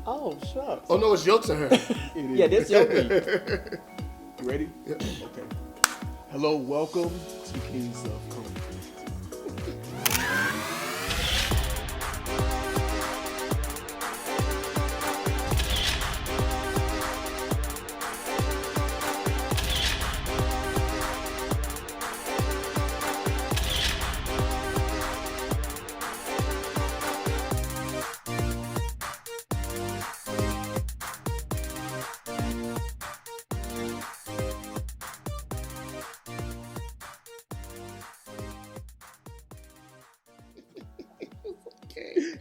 Oh, shucks. Oh no, it's your turn. Yeah, this your week. You ready? Yeah. Okay. Hello, welcome to Kingz of Konversation.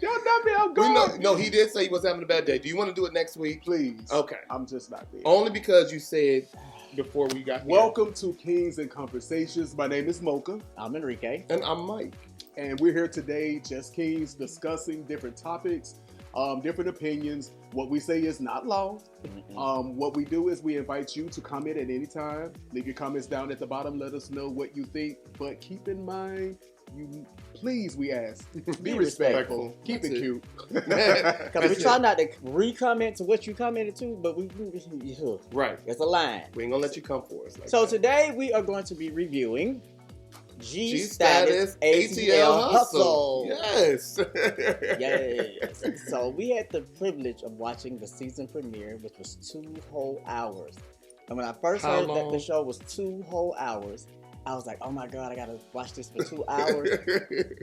Y'all not me, I'm going. No, he did say he was having a bad day. Do you want to do it next week? Please. Okay. I'm just not there. Only because you said before we got here. Welcome to Kingz and Konversations. My name is Mocha. I'm Enrique. And I'm Mike. And we're here today, just Kings, discussing different topics, different opinions. What we say is not law. What we do is we invite you to comment at any time. Leave your comments down at the bottom. Let us know what you think. But keep in mind, we ask, be respectful. Keep That's it cute. Because we try not to re-comment to what you commented to, but Right. it's a line. We ain't gonna let you come for us. Like So that. today we are going to be reviewing G-Status ATL Hustle. Yes. Yes. So we had the privilege of watching the season premiere, which was 2 whole hours. And when I first How heard that long? the show was 2 whole hours, I was like, oh my God, I gotta watch this for 2 hours.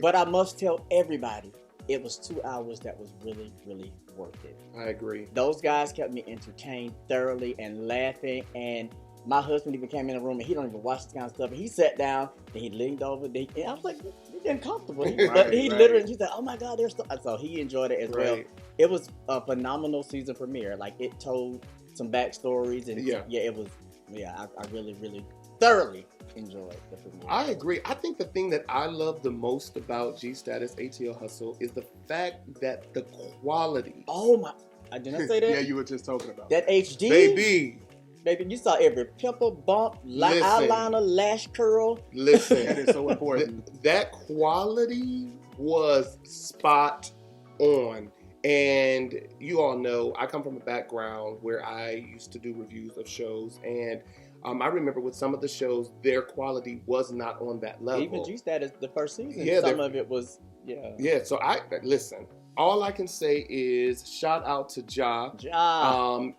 But I must tell everybody, it was 2 hours that was really, really worth it. I agree. Those guys kept me entertained thoroughly and laughing. And my husband even came in the room and he don't even watch this kind of stuff. And he sat down and he leaned over. And I was like, you're getting comfortable. But he literally, he said, oh my God, there's so he enjoyed it as well. It was a phenomenal season premiere. Like, it told some backstories. And I really, really thoroughly enjoyed the premiere. I agree. I think the thing that I love the most about G-Status ATL Hustle is the fact that the quality. Oh my, I didn't say that. Yeah, you were just talking about that HD. Baby, you saw every pimple, bump, eyeliner, lash curl. Listen. That is so important. That quality was spot on. And you all know I come from a background where I used to do reviews of shows, and I remember with some of the shows, their quality was not on that level. Even G-Status, the first season, Yeah, some of it was, Yeah, so listen, all I can say is shout out to Ja.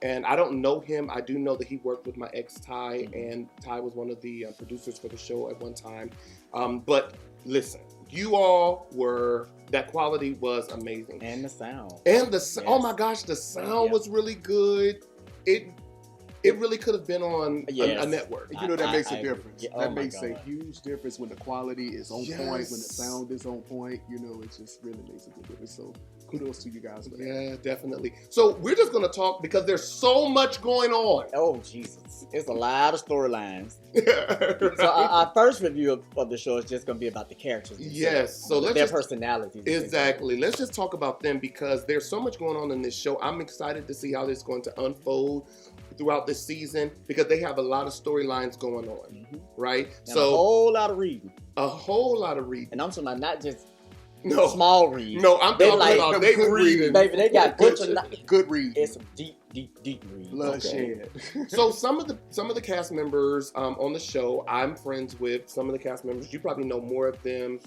And I don't know him. I do know that he worked with my ex, Ty, and Ty was one of the producers for the show at one time. But listen, you all that quality was amazing. And the sound. Oh my gosh, the sound was really good. It really could have been on a network. You know, that makes a difference. Yeah, that makes a huge difference when the quality is on point, when the sound is on point. You know, it just really makes a big difference. So kudos to you guys for that. Yeah, definitely. So we're just going to talk because there's so much going on. Oh, Jesus. It's a lot of storylines. So our first review of the show is just going to be about the characters. Yes. So their personalities. Exactly. Let's just talk about them because there's so much going on in this show. I'm excited to see how this is going to unfold throughout this season because they have a lot of storylines going on, right? And a whole lot of reading. And I'm talking about not just No. Small read. No, I'm talking about they reading. Baby, they got good read. It's some deep read. Bloodshed. Okay. So some of the cast members on the show, I'm friends with some of the cast members. You probably know more of them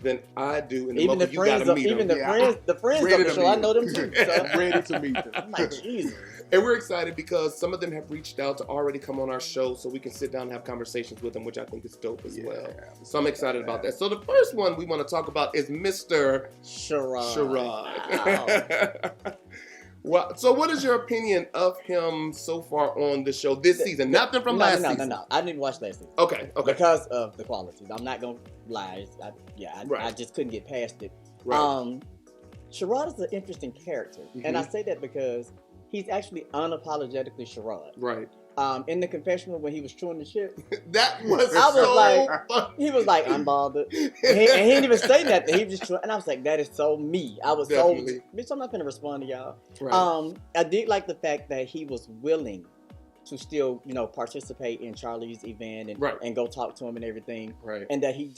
than I do. And even the friends of the friends of the show, I know them too. So. I'm ready to meet them. I'm like, Jesus. And we're excited because some of them have reached out to already come on our show so we can sit down and have conversations with them, which I think is dope as well. So I'm excited about that. So the first one we want to talk about is Mr. Sharron. Wow. Well, so what is your opinion of him so far on the show this season? Nothing from last season. No. I didn't watch last season. Okay. Because of the qualities. I'm not going to lie. I just couldn't get past it. Right. Sharron is an interesting character. Mm-hmm. And I say that because he's actually unapologetically Sharron. Right. In the confessional when he was chewing the shit. That was funny. He was like, I'm bothered. And he didn't even say nothing. He was just chewing. And I was like, that is so me. I was Definitely. bitch, I'm not going to respond to y'all. Right. I did like the fact that he was willing to still, participate in Charlie's event and go talk to him and everything. Right. And that he was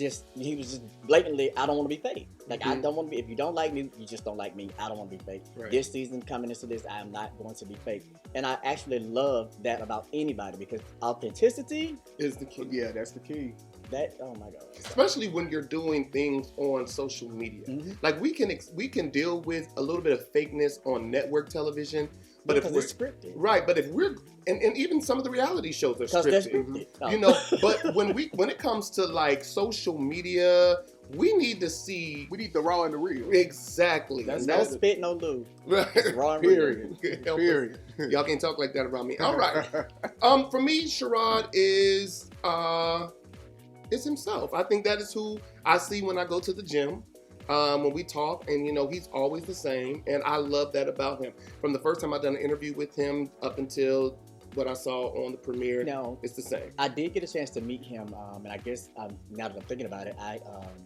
just blatantly, I don't want to be fake. Like, I don't want to be, if you don't like me, you just don't like me. I don't want to be fake. Right. This season coming into this, I am not going to be fake. And I actually love that about anybody because authenticity is the key. Yeah, that's the key. Oh my God. Especially when you're doing things on social media. Like we can deal with a little bit of fakeness on network television, but because it's scripted. Right, but if we're and even some of the reality shows are scripted. But when it comes to like social media, we need the raw and the real. Exactly. That's no spit, no lube. Right. Raw and Period. Period. Y'all can't talk like that around me. All right. For me, Sharron is himself. I think that is who I see when I go to the gym. When we talk, and he's always the same, and I love that about him. From the first time I done an interview with him up until what I saw on the premiere, it's the same. I did get a chance to meet him, and I guess now that I'm thinking about it, I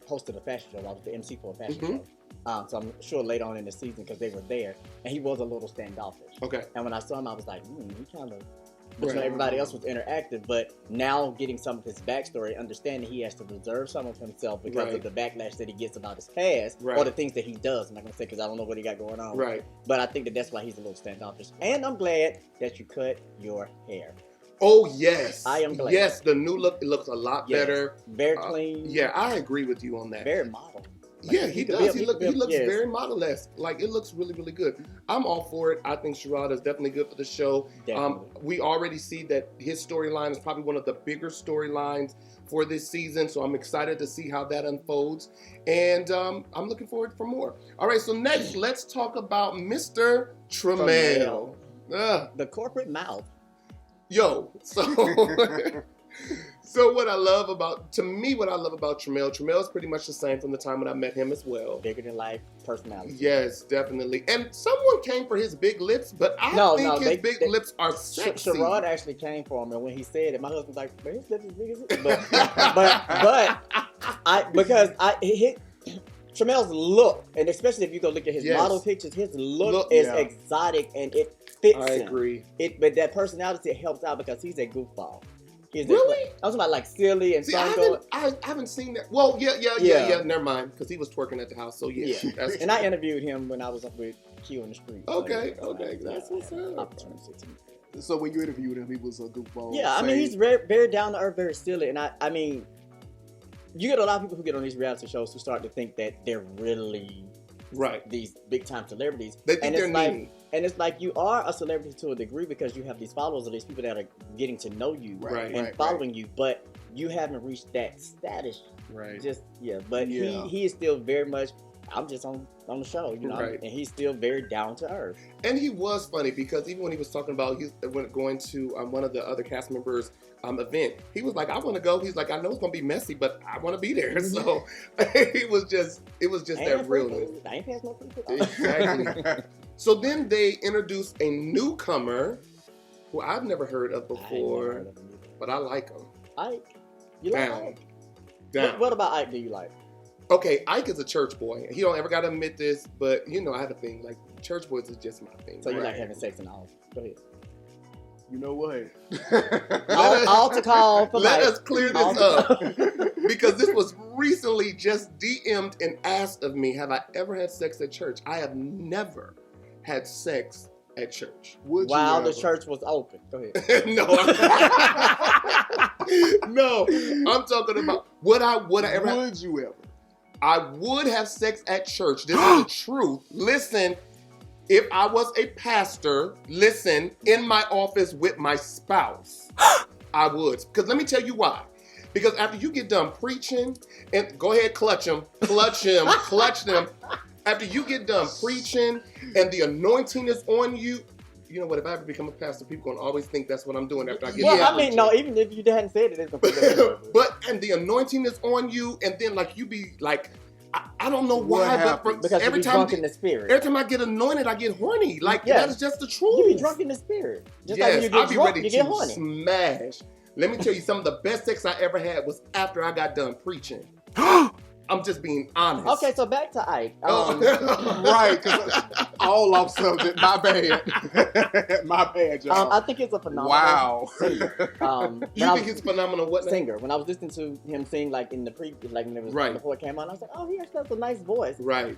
hosted a fashion show. I was the MC for a fashion show. So I'm sure later on in the season, because they were there, and he was a little standoffish. Okay. And when I saw him, I was like, he kind of... But everybody else was interactive, but now getting some of his backstory, understanding he has to reserve some of himself because of the backlash that he gets about his past or the things that he does. I'm not going to say because I don't know what he got going on. Right. But I think that's why he's a little standoffish. And I'm glad that you cut your hair. Oh, yes. I am glad. Yes, the new look, it looks a lot better. Very clean. Yeah, I agree with you on that. Very model. Yeah, he does. He looks very model-esque. Like, it looks really, really good. I'm all for it. I think Sharron is definitely good for the show. We already see that his storyline is probably one of the bigger storylines for this season, so I'm excited to see how that unfolds. And I'm looking forward for more. All right, so next, let's talk about Mr. Tramell. The corporate mouth. Yo, So what I love about Tramell is pretty much the same from the time when I met him as well. Bigger than life personality. Yes, definitely. And someone came for his big lips, but I think his big lips are sexy. Sharron actually came for him, and when he said it, my husband's like, "Man, his lips is big as it." But Tramell's look, and especially if you go look at his model pictures, his look is exotic and it fits him. I agree. But that personality helps out because he's a goofball. Really? I was about like silly and I haven't seen that. Well, yeah. Never mind, because he was twerking at the house. So yeah. And I interviewed him when I was up with Q in the street. Okay. That's what's up. So when you interviewed him, he was a goofball. Yeah, I mean, he's very, very down to earth, very silly, and I mean, you get a lot of people who get on these reality shows who start to think that they're really these big time celebrities. They think they're needy. And it's like you are a celebrity to a degree because you have these followers or these people that are getting to know you and following you, but you haven't reached that status. Right. But he is still very much, I'm just on the show, and he's still very down to earth. And he was funny because even when he was talking about going to one of the other cast members' event, he was like, I want to go. He's like, I know it's gonna be messy, but I want to be there. So it was just that realness. I ain't passing no free. Exactly. So then they introduced a newcomer who I've never heard of before, but I like him. Ike, you like Ike? Down. What about Ike do you like? Okay, Ike is a church boy. He don't ever got to admit this, but I have a thing. Like, church boys is just my thing. So you like having sex in the office? Go ahead. You know what? Altar call for Let us clear this up. Because this was recently just DM'd and asked of me, have I ever had sex at church? I have never had sex at church. While the church was open. Go ahead. No, I'm talking about would I ever Would you ever? I would have sex at church. This is the truth. Listen, if I was a pastor, in my office with my spouse, I would. Because let me tell you why. Because after you get done preaching, and go ahead, clutch them. After you get done preaching and the anointing is on you, you know what? If I ever become a pastor, people gonna always think that's what I'm doing after I get done. Well, I mean, no, even if you hadn't said it, it's gonna be But the anointing is on you, and then like you be like, I don't know why, but because every time drunk in the spirit. Every time I get anointed, I get horny. Like that is just the truth. You be drunk in the spirit. Just like when you get drunk, you get horny. Smash. Let me tell you, some of the best sex I ever had was after I got done preaching. I'm just being honest. Okay, so back to Ike. Right, because all off subject. My bad. My bad, y'all. I think it's a phenomenal singer. You think he's a phenomenal what singer? When I was listening to him sing, like in the like when it was before it came on, I was like, oh, he actually has a nice voice. Right.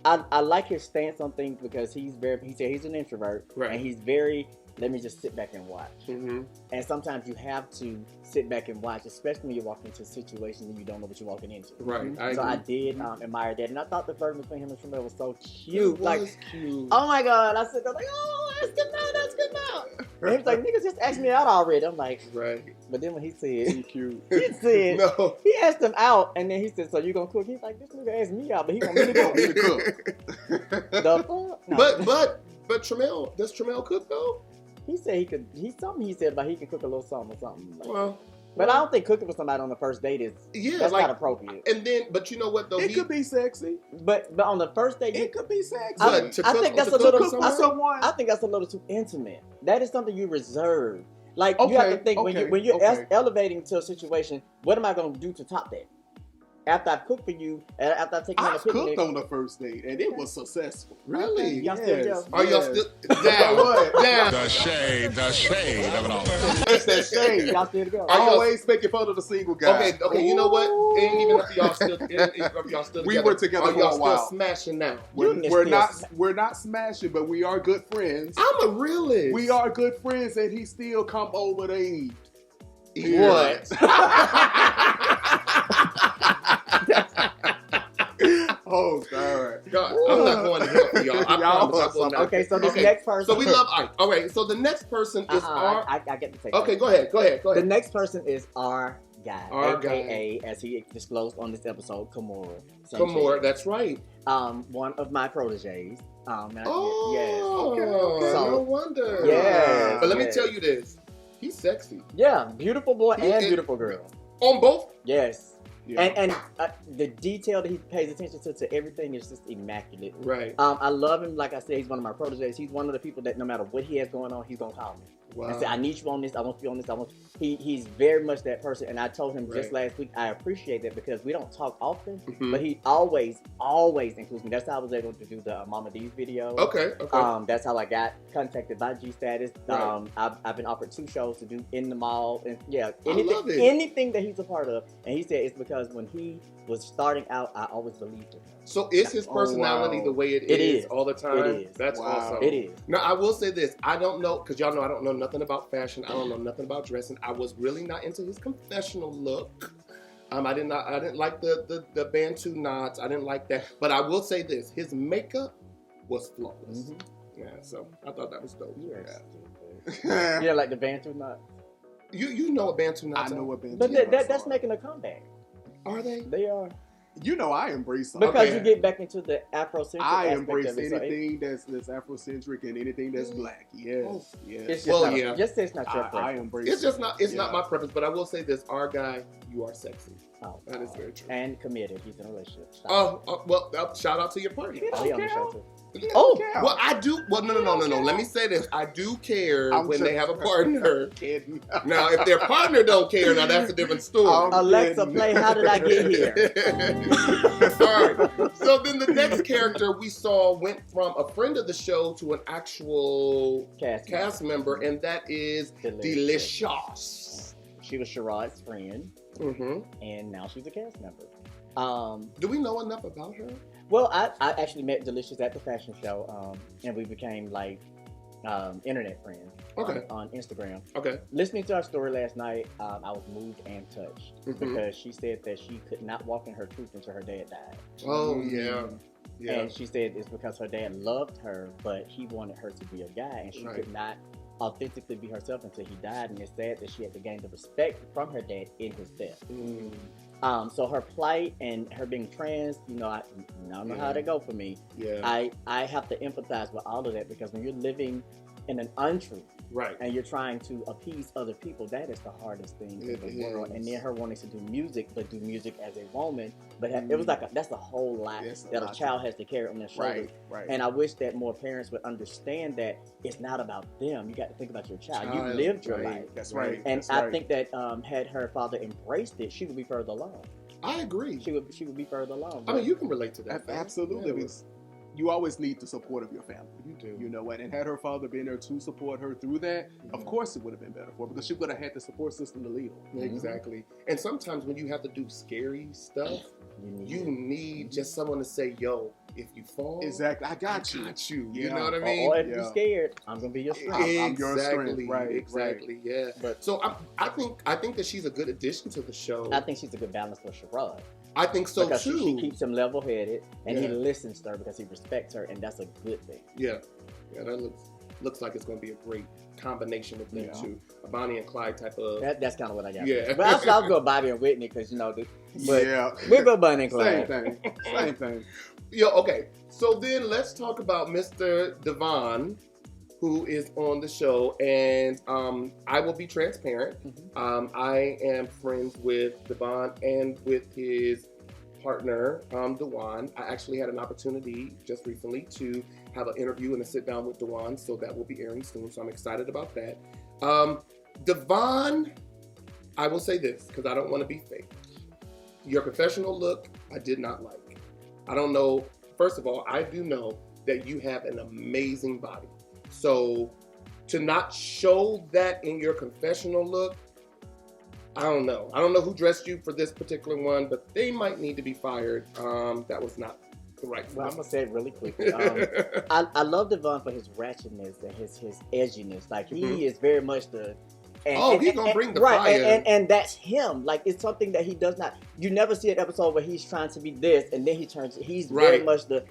I like his stance on things because he said he's an introvert, and he's very, let me just sit back and watch. Mm-hmm. And sometimes you have to sit back and watch, especially when you're walking into situations and you don't know what you're walking into. Right. I did admire that. And I thought the version between him and Tramell was so cute. It was cute. Oh my God. I said, like, oh, that's good now. That's good now. And he was like, niggas just asked me out already. I'm like, right. But then when he said, cute. He said, no. He asked him out. And then he said, so you gonna cook? He's like, this nigga asked me out, but he want me to cook. The fuck? No. But Tramell, does Tramell cook though? He said he could. He said about he can cook a little something or something. Like, but I don't think cooking for somebody on the first date is that's not appropriate. And then, but you know what though, it could be sexy. But on the first date, it could be sexy. I think that's a little too intimate. That is something you reserve. Like you have to think when you're elevating to a situation. What am I going to do to top that? After I cooked for you, after I take you on a picnic. I cooked on the first date, and it was successful. Really? Y'all still together? Are y'all still down? Down. The shade of it all. It's that shade. Y'all still together? Always making fun of the single guy. Okay. You know what? It ain't even if y'all still together. We were together for a while. Still smashing now? We're not smashing, but we are good friends. I'm a realist. We are good friends, and he still come over to eat. What? Oh God! I'm not going to help for y'all. Okay, so this next person. So we love Ike. All right, so the next person is our. I get to take. Okay, go ahead. The next person is our guy, aka as he disclosed on this episode, Kamora. That's right. One of my proteges. Yes. Okay. So, no wonder. Yes. But let me tell you this. He's sexy. Yeah, beautiful boy and beautiful girl. On both? Yes. Yeah. And the detail that he pays attention to everything is just immaculate. Right. I love him. Like I said, he's one of my proteges. He's one of the people that no matter what he has going on, he's going to call me. Wow. And say, I need you on this. I want you on this. He's very much that person. And I told him just last week, I appreciate that because we don't talk often, but he always includes me. That's how I was able to do the Mama D's video. Okay. That's how I got contacted by G Status. Right. I've been offered 2 shows to do in the mall. And anything that he's a part of. And he said it's because when he was starting out, I always believed him. So is his personality the way it is all the time? It is. That's awesome. It is. Now, I will say this. I don't know, because y'all know I don't know nothing about fashion. I don't know nothing about dressing. I was really not into his confessional look. I didn't like the Bantu knots. I didn't like that. But I will say this. His makeup was flawless. Mm-hmm. Yeah, so I thought that was dope. Yeah, like the Bantu knot. You know what Bantu knots I know what Bantu knots are. But that's making a comeback. Are they? They are. You know I embrace because you get back into the Afrocentric. I embrace anything that's Afrocentric and anything that's black. Yes, yes. Just say it's not your preference. I embrace. It's just not. It's not my preference. But I will say this: our guy, you are sexy. That is very true. And committed. He's in a relationship. Well, shout out to your partner. He on the show too. Well, I do. Well, no. Let me say this. I do care when they have a partner. Now, if their partner don't care, now that's a different story. Alexa, play How Did I Get Here? All right. So then the next character we saw went from a friend of the show to an actual cast member, and that is Delicious. She was Sharron's friend, and now she's a cast member. Do we know enough about her? Well, I actually met Delicious at the fashion show, and we became like internet friends on Instagram. Okay. Listening to our story last night, I was moved and touched because she said that she could not walk in her truth until her dad died. Oh, yeah. And she said it's because her dad loved her, but he wanted her to be a guy, and she could not authentically be herself until he died. And it's sad that she had to gain the respect from her dad in his death. So her plight and her being trans, I don't know how to go for me. Yeah. I have to empathize with all of that because when you're living in an untruth, and you're trying to appease other people, that is the hardest thing in the world. And then her wanting to do music, but do music as a woman, but it was like that's a whole lot that a child has to carry on their shoulders. Right. And I wish that more parents would understand that it's not about them. You got to think about your child. You lived your life. That's right. And I think that had her father embraced it, she would be further along. I agree. She would be further along. I mean, you can relate to that. Absolutely. Yeah. Because you always need the support of your family. You do. You know what? And had her father been there to support her through that, of course it would have been better for her because she would have had the support system to lead her. Exactly. And sometimes when you have to do scary stuff, you need just someone to say, yo, if you fall, exactly, I got you. You know what I mean? Or if you're scared, I'm gonna be your strength. I'm your strength. Exactly. Right, Exactly. Yeah. But so I think that she's a good addition to the show. I think she's a good balance for Sharron. I think so because too. She keeps him level-headed, and he listens to her because he respects her, and that's a good thing. Yeah. That looks like it's going to be a great combination with them too. A Bonnie and Clyde type of. That's kind of what I got. Yeah. But I'll go Bobby and Whitney because but yeah, we'll go Bonnie and Clyde. Same thing. Yeah. Okay. So then let's talk about Mr. Devon, who is on the show, and I will be transparent. I am friends with Devon and with his partner, Dewan. I actually had an opportunity just recently to have an interview and a sit down with Dewan, so that will be airing soon. So I'm excited about that. Devon, I will say this because I don't want to be fake. Your professional look, I did not like. I don't know. First of all, I do know that you have an amazing body. So to not show that in your confessional look, I don't know. I don't know who dressed you for this particular one, but they might need to be fired. That was not the right one. Well, I'm going to say it really quickly. I love Devon for his ratchetness and his edginess. Like, he is very much the... he's going to bring the fire. And that's him. Like, it's something that he does not... You never see an episode where he's trying to be this, and then he's very much the...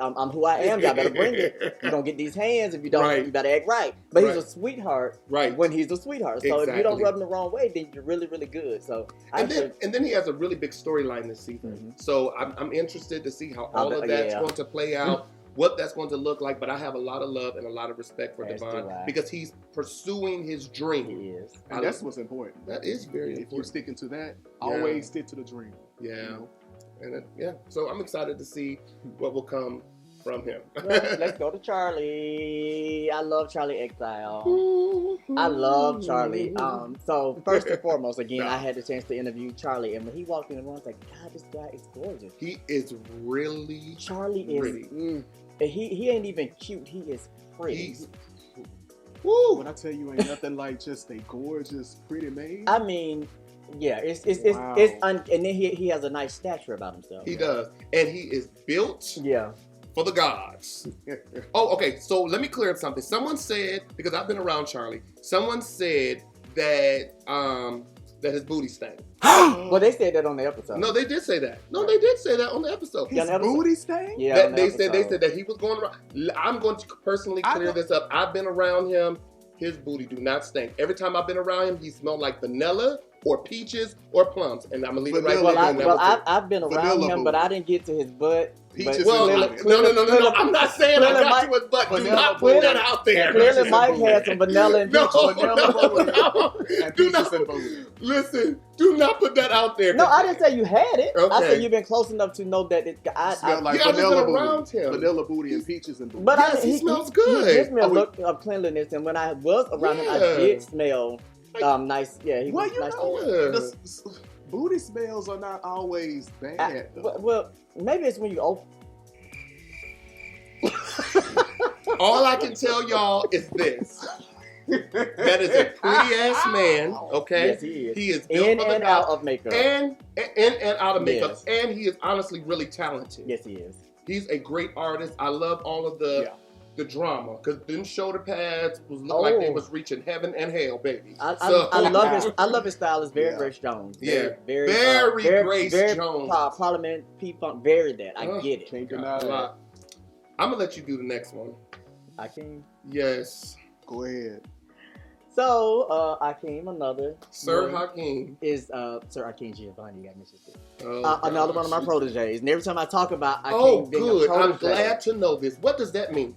I'm who I am. Y'all better bring it. You don't get these hands if you don't. You better act right. But he's a sweetheart. When he's a sweetheart. So if you don't rub him the wrong way, then you're really, really good. So and then he has a really big storyline this season. So I'm interested to see how all of that's going to play out. What that's going to look like. But I have a lot of love and a lot of respect for Devon because he's pursuing his dream. He is, and that's what's important. That is very important. If you're sticking to that, always stick to the dream. Yeah. You know? And so I'm excited to see what will come from him. Let's go to Charlie. I love Charlie Exile. I love Charlie. So first and foremost, again, I had the chance to interview Charlie, and when he walked in the room, I was like, God, this guy is gorgeous. He is really Charlie pretty. And he ain't even cute. He is pretty. When I tell you, ain't nothing like just a gorgeous, pretty man. I mean. Yeah, and then he has a nice stature about himself. He does, and he is built. For the gods. Okay. So let me clear up something. Someone said, because I've been around Charlie. Someone said that that his booty stank. Well, they said that on the episode. No, they did say that. No, they did say that on the episode. His booty stank? Yeah. They said that he was going around. I'm going to personally clear this up. I've been around him. His booty do not stink. Every time I've been around him, he smelled like vanilla or peaches or plums, and I'm gonna leave it right there. I've been around him, but I didn't get to his butt. Peaches no. I'm not saying I got to his butt. Do not put that out there. Clearly, Mike had some vanilla and peaches. Do not. Listen, do not put that out there. No, I didn't say you had it. Okay. I said you've been close enough to know that I smelled like vanilla booty and peaches and booty. But he smells good. He did smell look of cleanliness, and when I was around him, I did smell. Nice, he was nice. Booty smells are not always bad. Well, maybe it's when you open. All I can tell y'all is this. That is a pretty ass man, okay? Yes, he is. He is in and out of makeup. And out of makeup. Yes. And he is honestly really talented. Yes, he is. He's a great artist. I love all of the drama, because them shoulder pads looked like they was reaching heaven and hell, baby. I love his style. It's very Grace Jones. Very Grace Jones. Parliament P-Funk. Very that. I get it. Can't deny that. I'm gonna let you do the next one. Hakeem. Yes. Go ahead. So, Hakeem, another. Sir Hakeem. Is Sir Hakeem Giovanni. I missed it. Another one of my proteges. And every time I talk about Hakeem being a protege. I'm glad to know this. What does that mean?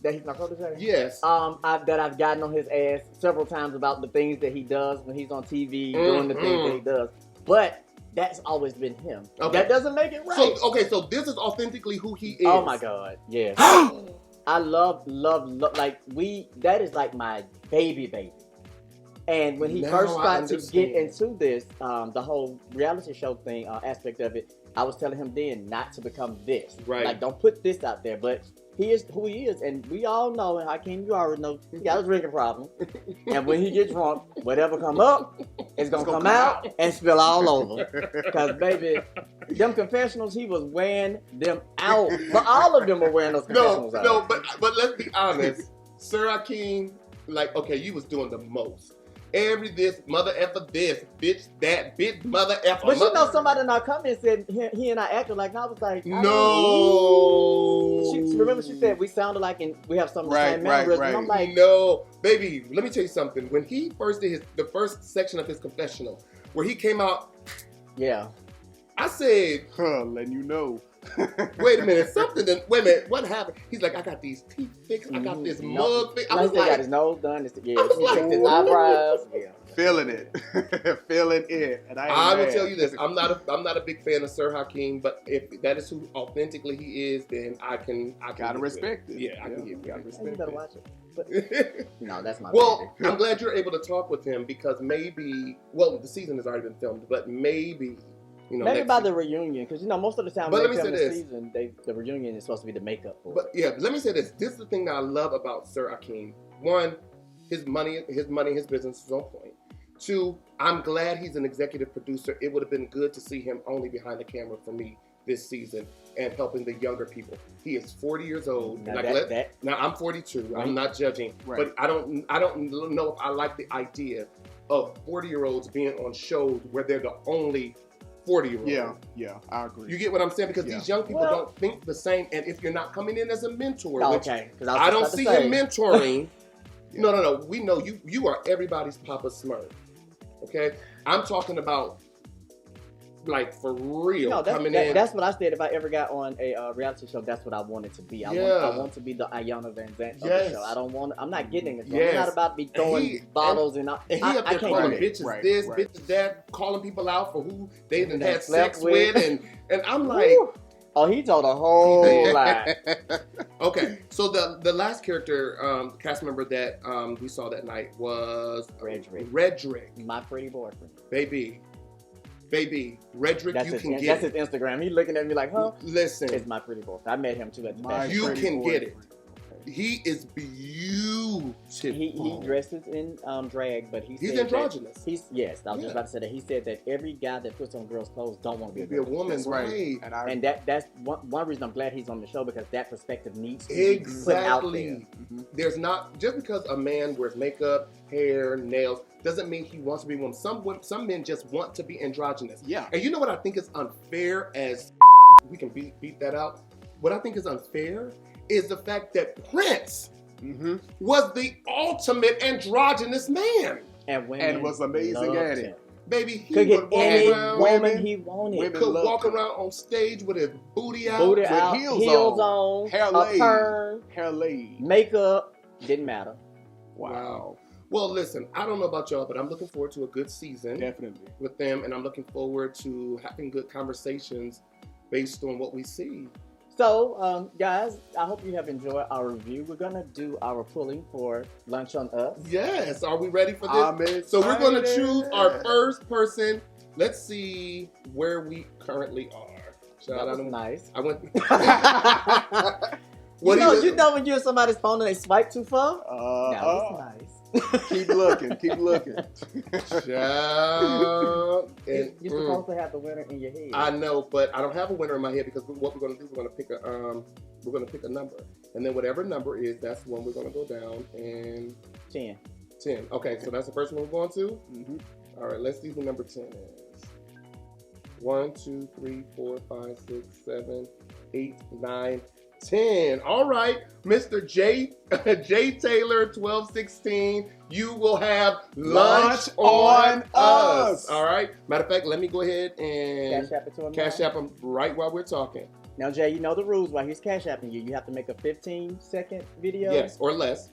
That he's my protege? Yes. That I've gotten on his ass several times about the things that he does when he's on TV, doing the things that he does. But that's always been him. Okay. That doesn't make it right. So this is authentically who he is. Oh my God, yes. I love, that is like my baby. And when he first tried to get into this, the whole reality show thing aspect of it, I was telling him then not to become this. Right. Like, don't put this out there. But he is who he is. And we all know, and Hakeem, you already know, he got a drinking problem. And when he gets drunk, whatever come up, it's going to come out and spill all over. Because, baby, them confessionals, he was wearing them out. But all of them were wearing those confessionals out. No, but let's be honest. Sir Hakeem, like, okay, you was doing the most. Every this, mother effer this, bitch that, bitch mother effer. But you know, somebody in our comments said he and I acted like, and I was like, no. Remember she said we sounded like, and we have some of the same memories. Right. And I'm like, no, baby, let me tell you something. When he first did the first section of his confessional, where he came out, yeah, I said, letting you know. wait a minute, wait a minute, what happened? He's like, I got these teeth fixed, I got this mug fixed. I was like, got his nose done. He fixed his eyebrows. Yeah. Feeling it. Feeling it. And I will tell you this, I'm not a big fan of Sir Hakeem, but if that is who authentically he is, then I gotta respect it. Yeah, I can give you. You better watch it. But, no, that's my Well, I'm glad you're able to talk with him because maybe, well, the season has already been filmed, but maybe, you know, maybe by the reunion, because you know most of the time when they film the season, the reunion is supposed to be the makeup for it. But yeah, let me say this. This is the thing that I love about Sir Hakeem. One, his money, his business is on point. Two, I'm glad he's an executive producer. It would have been good to see him only behind the camera for me this season and helping the younger people. He is 40 years old. Now I'm 42. Right. I'm not judging, but I don't know if I like the idea of 40-year-olds being on shows where they're the only 40-year-old. Yeah, I agree. You get what I'm saying? Because these young people don't think the same. And if you're not coming in as a mentor, which I don't see him mentoring. No. We know you are everybody's Papa Smurf. Okay? I'm talking about, like, for real, coming in. That's what I said. If I ever got on a reality show, that's what I wanted to be. I want to be the Ayanna Van Zant of the show. I'm not getting it. I'm not about to be throwing bottles and he up there calling bitches bitches that, calling people out for who they had sex with, and I'm like, oh, he told a whole lot. Okay, so the last character, cast member that we saw that night was Frederick. My pretty boyfriend. Baby, Frederick, that's get it. That's his Instagram. He's looking at me like, huh? Listen. It's my pretty boyfriend. I met him too at the fashion. You can get it. He is beautiful. He dresses in drag, but he's androgynous. I was just about to say that. He said that every guy that puts on girls' clothes don't want to be a woman. That's right. And that's one reason I'm glad he's on the show, because that perspective needs to be put out there. Mm-hmm. There's not, just because a man wears makeup, hair, nails, doesn't mean he wants to be one. Some men just want to be androgynous. Yeah. And you know what I think is unfair, as we can beat that out? What I think is unfair is the fact that Prince was the ultimate androgynous man. And was amazing at it. Baby, he could get any woman he wanted. Could walk around on stage with his booty out. With heels on, hair laid, makeup, didn't matter. Wow. Well, listen, I don't know about y'all, but I'm looking forward to a good season. Definitely. With them, and I'm looking forward to having good conversations based on what we see. So, guys, I hope you have enjoyed our review. We're going to do our pulling for Lunch on Us. Yes. Are we ready for this? So we're going to choose our first person. Let's see where we currently are. That was nice. I went... you know when you're in somebody's phone and they swipe too far? That was nice. Keep looking. Child. You're supposed to have the winner in your head. I know, but I don't have a winner in my head, because what we're going to do, we're going to pick a number, and then whatever number is, that's the one we're going to go down. And 10. Okay, so that's the first one we're going to. All right, let's see who number 10 is. 1, 2, 3, 4, 5, 6, 7, 8, 9, 10. All right, Mr. J Taylor 1216, you will have lunch on us. All right. Matter of fact, let me go ahead and Cash App him right while we're talking. Now, Jay, you know the rules while he's Cash Apping you. You have to make a 15-second video. Yes, or less.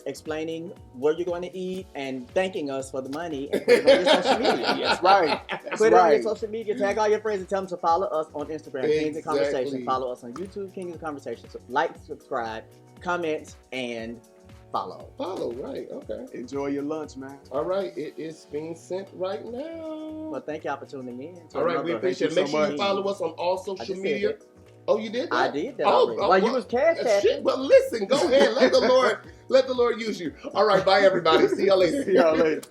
Explaining where you're going to eat and thanking us for the money, and put it on your social media. That's right. Put it on your social media. Tag all your friends and tell them to follow us on Instagram, Kingz and Konversation. Follow us on YouTube, Kingz and Konversation. So like, subscribe, comment, and follow. Follow, right? Okay. Enjoy your lunch, man. All right, it is being sent right now. Well, thank y'all for tuning in. All right, we appreciate it. Make sure you follow us on all social media. Oh, you did that? I did that already. While you was cash tapping. Well, listen, go ahead. Let the Lord use you. All right, bye everybody. See y'all later. See y'all later.